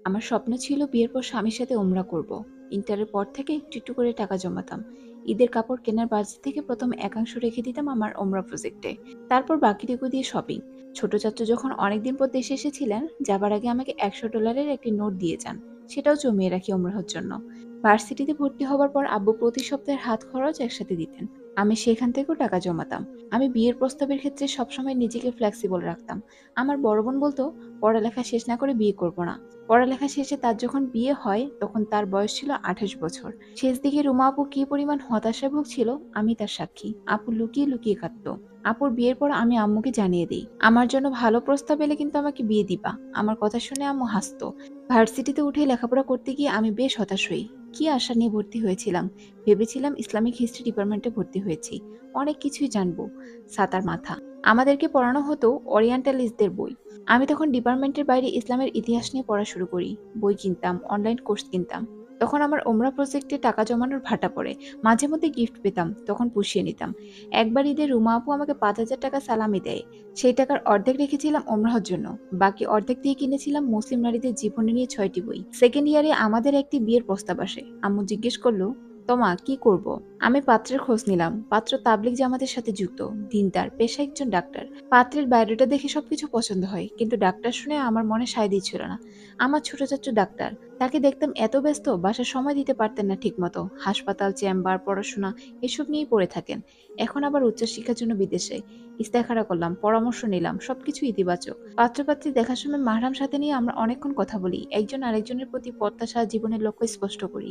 আমার স্বপ্ন ছিল বিয়ের পর স্বামীর সাথে ওমরা করব। ইন্টারের পর থেকে একটু একটু করে টাকা জমাতাম। ঈদের কাপড় কেনার বাজেট থেকে প্রথম একাংশ রেখে দিতাম আমার ওমরা প্রজেক্টে। তারপর বাকিটুকু দিয়ে শপিং। ছোট চাচু যখন অনেকদিন পর দেশে এসেছিলেন, যাবার আগে আমাকে $100 একটি নোট দিয়ে যান। সেটাও জমিয়ে রাখি ওমরাহর জন্য। ভার্সিটিতে ভর্তি হবার পর আব্বু প্রতি সপ্তাহের হাত খরচ একসাথে দিতেন। আমি সেখান থেকেও টাকা জমাতাম। আমি বিয়ের প্রস্তাবের ক্ষেত্রে সবসময় নিজেকে ফ্লেক্সিবল রাখতাম। আমার বড় বোন বলতো, পড়ালেখা শেষ না করে বিয়ে করব না। পড়ালেখা শেষে তার যখন বিয়ে হয় তখন তার বয়স ছিল 28 বছর। শেষ দিকে রুমা আপু কি পরিমাণ হতাশায় ভুগছিল আমি তার সাক্ষী। আপু লুকিয়ে লুকিয়ে কাঁদতো। আপুর বিয়ের পর আমি আম্মুকে জানিয়ে দিই, আমার জন্য ভালো প্রস্তাব এলে কিন্তু আমাকে বিয়ে দিবা। আমার কথা শুনে আম্মু হাসতো। ভার্সিটিতে উঠে লেখাপড়া করতে গিয়ে আমি বেশ হতাশ হই। কি আশা নিয়ে ভর্তি হয়েছিলাম। ভেবেছিলাম ইসলামিক হিস্ট্রি ডিপার্টমেন্টে ভর্তি হয়েছি, অনেক কিছুই জানবো। সাতার মাথা। আমাদেরকে পড়ানো হতো ওরিয়েন্টালিস্টদের বই। আমি তখন ডিপার্টমেন্টের বাইরে ইসলামের ইতিহাস নিয়ে পড়া শুরু করি। বই কিনতাম, অনলাইন কোর্স কিনতাম। তখন আমার ওমরা প্রজেক্টে টাকা জমানোর ভাটা পড়ে। মাঝে মধ্যে গিফট পেতাম, তখন পুষিয়ে নিতাম। একবার ঈদে রুমা আপু আমাকে 5,000 টাকা সালামি দেয়। সেই টাকার অর্ধেক রেখেছিলাম ওমরাহর জন্য। বাকি অর্ধেক দিয়ে কিনেছিলাম মুসলিম নারীদের জীবনী নিয়ে 6টি বই। সেকেন্ড ইয়ারে আমাদের একটি বিয়ের প্রস্তাব আসে। আম্মু জিজ্ঞেস করলো, তোমা কি করব? আমি পাত্রের খোঁজ নিলাম। পাত্র তাবলিগ জামাতের সাথে যুক্ত, দিনদার, পেশা একজন ডাক্তার। পাত্রের বায়োডাটা দেখে সবকিছু পছন্দ হয়, কিন্তু ডাক্তার শুনে আমার মনে সায় দিচ্ছিল না। আমার ছোট চাচু ডাক্তার, তাকে দেখতাম এত ব্যস্ত, বাসায় সময় দিতে পারতেন না ঠিকমতো। হাসপাতাল, চেম্বার, পড়াশোনা এসব নিয়েই পড়ে থাকেন। এখন আবার উচ্চশিক্ষার জন্য বিদেশে। ইস্তেখারা করলাম, পরামর্শ নিলাম, সবকিছু ইতিবাচক। পাত্রপাত্রী দেখার সময় মাহরাম সাথে নিয়ে আমরা অনেকক্ষণ কথা বলি, একজন আরেকজনের প্রতি প্রত্যাশা, জীবনের লক্ষ্য স্পষ্ট করি।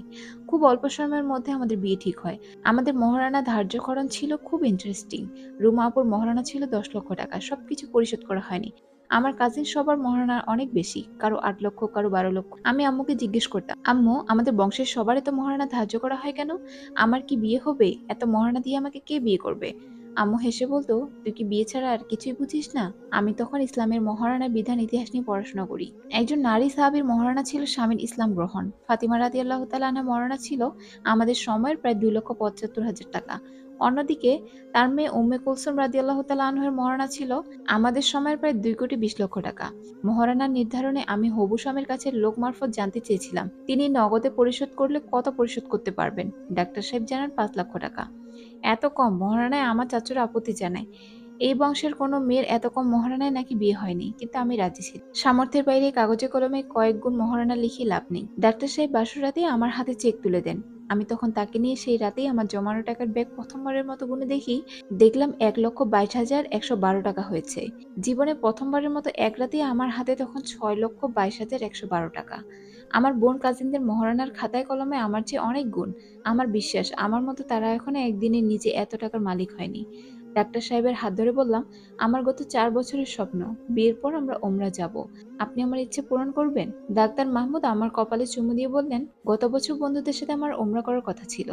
খুব অল্প সময়ের মধ্যে আমাদের বিয়ে ঠিক হয়। আমাদের মহারানা ধার্যকরণ ছিল খুব ইন্টারেস্টিং। রুমা আপুর মহারণা ছিল 10 লক্ষ টাকা, সবকিছু পরিশোধ করা হয়নি। আমার কাজিন সবার মহারণা অনেক বেশি, কারো 8 লক্ষ, কারো 12 লক্ষ। আমি আম্মুকে জিজ্ঞেস করতাম, আম্মু আমাদের বংশের সবার এত মহারণা ধার্য করা হয় কেন? আমার কি বিয়ে হবে? এত মহারণা দিয়ে আমাকে কে বিয়ে করবে? আম্মু হেসে বলতো, তুই কি বিয়ে ছাড়া আর কিছুই বুঝিস না? আমি তখন ইসলামের মহারণার বিধান ইতিহাস নিয়ে পড়াশোনা করি। একজন নারী সাহাবীর মহারণা ছিল স্বামীর ইসলাম গ্রহণ। ফাতিমা রাদিয়াল্লাহু তাআলা আনহা মহারণা ছিল আমাদের সময়ের প্রায় 2,75,000 টাকা। অন্যদিকে তার মেয়ে উম্মে কুলসুম রাদিয়াল্লাহু তাআলা আনহার মহারণা ছিল আমাদের সময়ের প্রায় 2,20,00,000 টাকা। মহারণার নির্ধারণে আমি হবু স্বামীর কাছে লোক মারফত জানতে চেয়েছিলাম, তিনি নগদে পরিশোধ করলে কত পরিশোধ করতে পারবেন। ডাক্তার সাহেব জানান 5 লক্ষ টাকা। এত কম মহারণায় আমার চাচুরা আপত্তি জানায়। এই বংশের কোনো মেয়ের এত কম মহারণায় নাকি বিয়ে হয়নি, কিন্তু আমি রাজি ছিলাম। সামর্থ্যের বাইরে কাগজে কলমে কয়েক গুণ মহারণা লিখে লাভ নেই। ডাক্তার সাহেব বাসর রাতেই আমার হাতে চেক তুলে দেন। আমি তখন তাকে নিয়ে সেই রাতেই আমার জমানো টাকার ব্যাগ প্রথমবারের মতো গুনে দেখলাম 1,22,112 টাকা হয়েছে। জীবনে প্রথমবারের মতো এক রাতেই আমার হাতে তখন 6,22,112 টাকা। আমার বোন কাজিনদের মহারণার খাতায় কলমে আমার চেয়ে অনেক গুণ। আমার বিশ্বাস আমার মতো তারা এখনো একদিনে নিজে এত টাকার মালিক হয়নি। ডাক্তার সাহেবের হাত ধরে বললাম, আমার গত 4 বছরের স্বপ্ন, বিয়ের পর আমরা ওমরা যাব। আপনি আমার ইচ্ছে পূরণ করবেন? ডাক্তার মাহমুদ আমার কপালে চুমু দিয়ে বললেন, গত বছর বন্ধুদের সাথে আমার ওমরা করার কথা ছিল।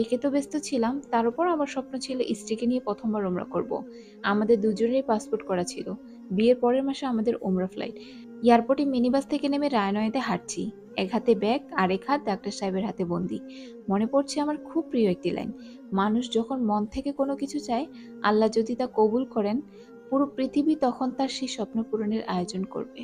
একে তো ব্যস্ত ছিলাম, তার উপর আমার স্বপ্ন ছিল স্ত্রীকে নিয়ে প্রথমবার ওমরা করব। আমাদের দুজনেরই পাসপোর্ট করা ছিল। বিয়ের পরের মাসে আমাদের ওমরা ফ্লাইট। এয়ারপোর্টে মিনিবাস থেকে নেমে রায়নয়েতে হাঁটছি। এক হাতে ব্যাগ, আরেক হাত ডাক্তার সাহেবের হাতে বন্দি। মনে পড়ছে আমার খুব প্রিয় একটি লাইন, মানুষ যখন মন থেকে কোনো কিছু চায়, আল্লাহ যদি তা কবুল করেন, পুরো পৃথিবী তখন তার সেই স্বপ্ন পূরণের আয়োজন করবে।